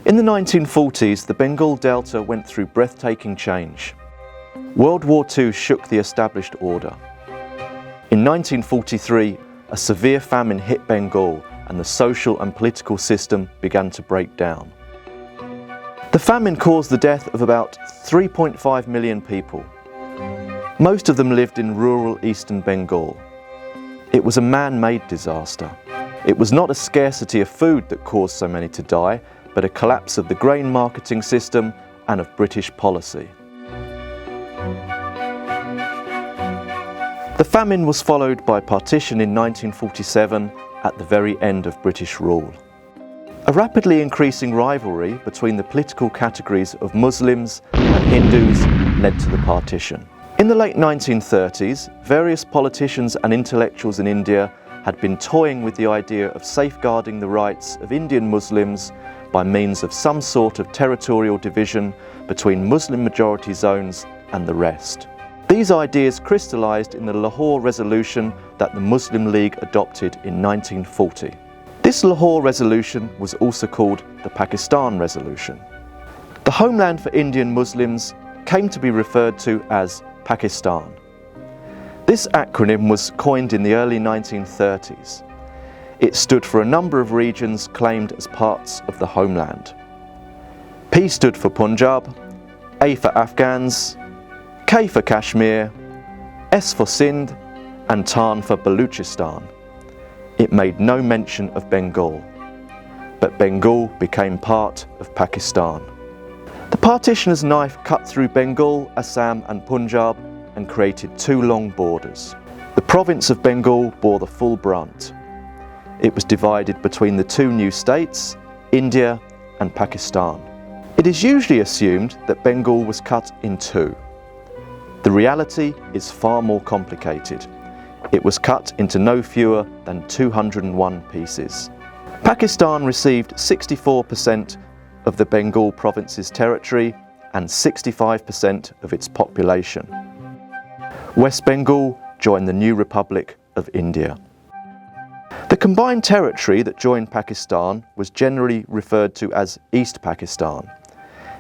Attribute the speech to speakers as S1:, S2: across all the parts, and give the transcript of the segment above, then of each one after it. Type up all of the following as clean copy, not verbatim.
S1: In the 1940s, the Bengal Delta went through breathtaking change. World War II shook the established order. In 1943, a severe famine hit Bengal and the social and political system began to break down. The famine caused the death of about 3.5 million people. Most of them lived in rural eastern Bengal. It was a man-made disaster. It was not a scarcity of food that caused so many to die, but a collapse of the grain marketing system and of British policy. The famine was followed by partition in 1947 at the very end of British rule. A rapidly increasing rivalry between the political categories of Muslims and Hindus led to the partition. In the late 1930s, various politicians and intellectuals in India had been toying with the idea of safeguarding the rights of Indian Muslims by means of some sort of territorial division between Muslim-majority zones and the rest. These ideas crystallised in the Lahore Resolution that the Muslim League adopted in 1940. This Lahore Resolution was also called the Pakistan Resolution. The homeland for Indian Muslims came to be referred to as Pakistan. This acronym was coined in the early 1930s. It stood for a number of regions claimed as parts of the homeland. P stood for Punjab, A for Afghans, K for Kashmir, S for Sindh, and Tan for Baluchistan. It made no mention of Bengal, but Bengal became part of Pakistan. The partitioner's knife cut through Bengal, Assam and Punjab and created two long borders. The province of Bengal bore the full brunt. It was divided between the two new states, India and Pakistan. It is usually assumed that Bengal was cut in two. The reality is far more complicated. It was cut into no fewer than 201 pieces. Pakistan received 64% of the Bengal province's territory and 65% of its population. West Bengal joined the new Republic of India. The combined territory that joined Pakistan was generally referred to as East Pakistan.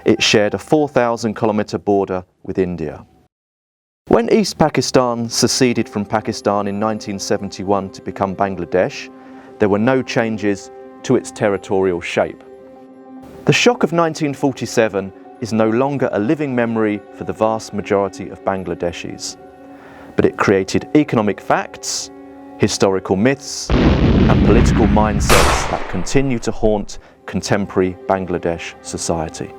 S1: It shared a 4,000-kilometre border with India. When East Pakistan seceded from Pakistan in 1971 to become Bangladesh, there were no changes to its territorial shape. The shock of 1947 is no longer a living memory for the vast majority of Bangladeshis, but it created economic facts, historical myths, and political mindsets that continue to haunt contemporary Bangladesh society.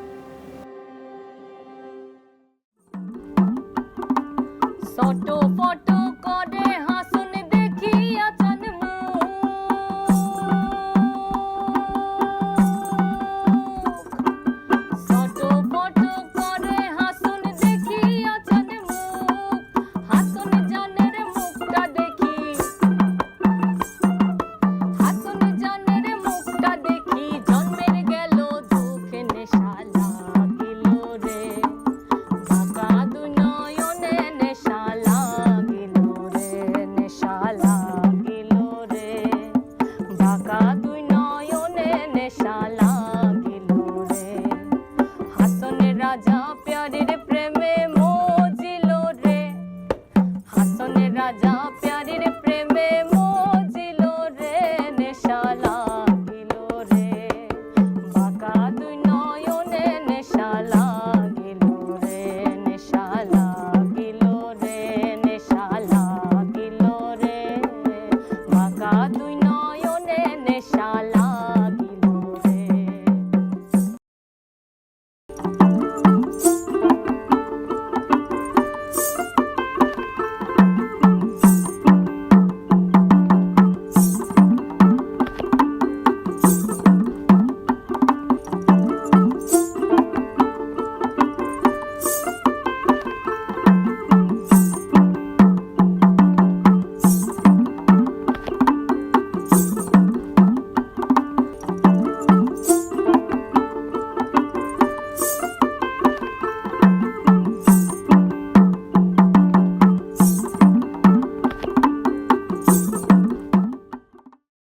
S2: राजा प्यारे